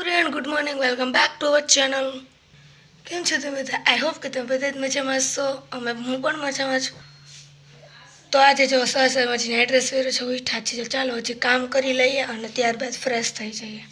Friend good morning welcome back to our channel. કેમ છો તમે બધા? આઈ હોપ કે તમે બધા જ મજામાં છો. હું પણ મજામાં છું. તો આજે જો સવારમાં એડ્રેસ વેરો છો ઉઠ્યા છે. ચાલો હજી કામ કરી લઈએ અને ત્યારબાદ ફ્રેશ થઈ જઈએ.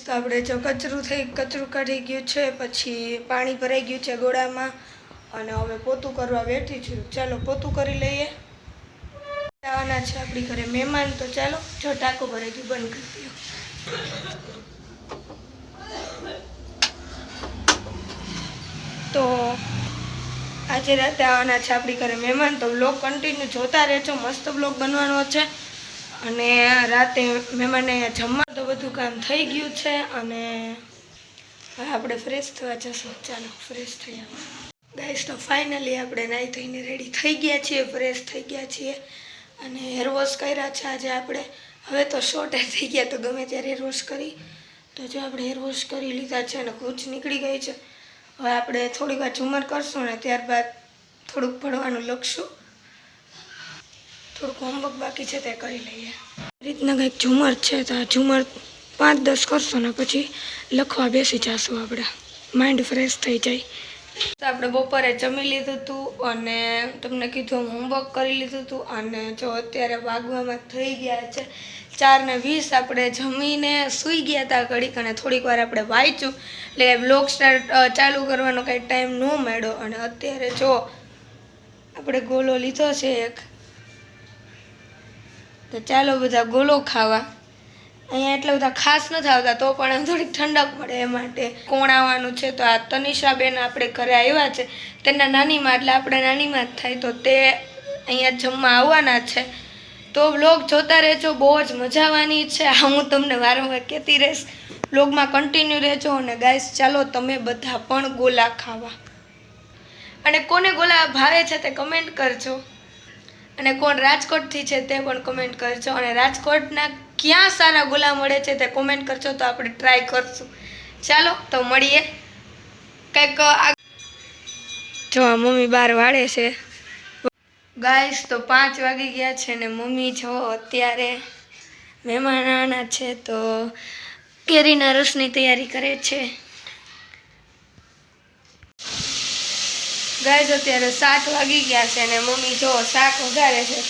તો આપણે જો કચરું કાઢી ગયું છે, પછી પાણી ભરાઈ ગયું છે ગોળામાં અને હવે પોતું કરવા બેઠી છું. ચાલો પોતું કરી લઈએ. આવવાના છે આપણી ઘરે મહેમાન, તો ચાલો જો ટાંકો ભરાઈ ગયું બંધ કરી દો. તો આજે રાતે આવવાના છે આપણી ઘરે મહેમાન, તો બ્લોગ કન્ટિન્યુ જોતા રહેજો. મસ્ત બ્લોગ બનવાનો છે. અને રાતે મહેમાનને અહીંયા જમવા તો બધું કામ થઈ ગયું છે અને હવે આપણે ફ્રેશ થવા જશું. ચાલો ફ્રેશ થઈ આવો ગાઈસ. તો ફાઇનલી આપણે નાહી ધોઈને રેડી થઈ ગયા છીએ, ફ્રેશ થઈ ગયા છીએ અને હેર વોશ કર્યા છે આજે આપણે. હવે તો શોર્ટ હેર થઈ ગયા, તો ગમે ત્યારે હેર વોશ કરી. તો જો આપણે હેર વોશ કરી લીધા છે અને કૂચ નીકળી ગઈ છે. હવે આપણે થોડીક વાર ઝુમર કરશું ને ત્યારબાદ થોડુંક ભણવાનું લખશું. થોડુંક હોમવર્ક બાકી છે તે કરી લઈએ. રીતના કંઈક ઝુમર છે, તો આ ઝુમર 5-10 કરશું ને પછી લખવા બેસી જશું. આપણે માઇન્ડ ફ્રેશ થઈ જાય. તો આપણે બપોરે જમી લીધું હતું અને તમને કીધું હોમવર્ક કરી લીધું હતું. અને જો અત્યારે વાગવામાં થઈ ગયા છે 4:20. આપણે જમીને સૂઈ ગયા હતા ઘડીક અને થોડીક વાર આપણે વાંચ્યું, એટલે બ્લોગ ચાલુ કરવાનો કાંઈ ટાઈમ ન મળ્યો. અને અત્યારે જો આપણે ગોલો લીધો છે એક, તો ચાલો બધા ગોલો ખાવા. અહીંયા એટલા બધા ખાસ નથી આવતા, તો પણ થોડીક ઠંડક પડે એ માટે. કોણ આવવાનું છે? તો આ તનિષાબેન આપણે ઘરે આવ્યા છે, તેના નાનીમાં, એટલે આપણે નાનીમાં જ થાય. તો તે અહીંયા જમવા આવવાના છે. તો બ્લોગ જોતા રહેજો, બહુ જ મજા આવવાની છે. હું તમને વારંવાર કહેતી રહીશ, બ્લોગમાં કન્ટિન્યુ રહેજો. અને ગાઈસ ચાલો તમે બધા પણ ગોલા ખાવા. અને કોને ગોલા ભાવે છે તે કમેન્ટ કરજો. અને કોણ રાજકોટથી છે તે પણ કમેન્ટ કરજો. અને રાજકોટના ક્યાં સારા ગોલા મળે છે તે કોમેન્ટ કરજો, તો આપણે ટ્રાય કરશું. ચાલો તો મળીએ કંઈક. જો આ મમ્મી બહાર વાળે છે ગાઈસ. તો 5 વાગી ગયા છે ને મમ્મી જો અત્યારે મહેમાન આવવાના છે તો કેરીના રસની તૈયારી કરે છે. ગાઈસ અત્યારે 7 વાગી ગયા છે ને મમ્મી જો શાક વઘારે છે.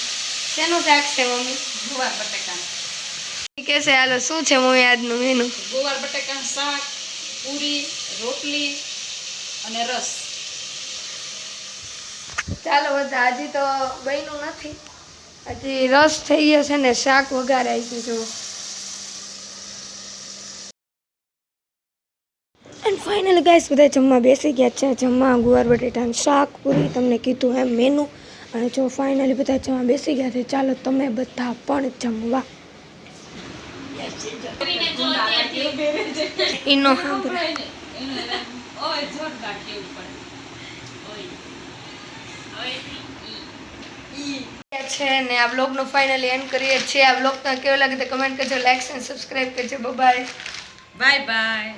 શેનું શાક છે મમ્મી? ગુવાર બટાકાનું. કે છે હાલો શું છે મમ્મી આજનું મેનુ? ગુવાર બટાકાનું શાક, પૂરી, રોટલી અને રસ. ચાલો બધા, હજી તો બન્યું નથી, હજી રસ થઈ ગયો છે ને શાક વઘારાઈ ગયું જો. એન્ડ ફાઇનલી ગાઈસ બધા જમવા બેસી ગયા છે. જમવા ગુવાર બટેટાનું શાક, પૂરી, તમને કીધું એમ મેનુ. અને જો ફાઇનલી બધા જમવા બેસી ગયા છે. ચાલો તમે બધા પણ જમવા. ઈનો છે ને આ બ્લોગનો ફાઇનલી એન્ડ કરીએ છીએ. આ બ્લોગ કેવો લાગે તો કમેન્ટ કરજો, લાઈક અને સબસ્ક્રાઈબ કરજો. Bye bye bye.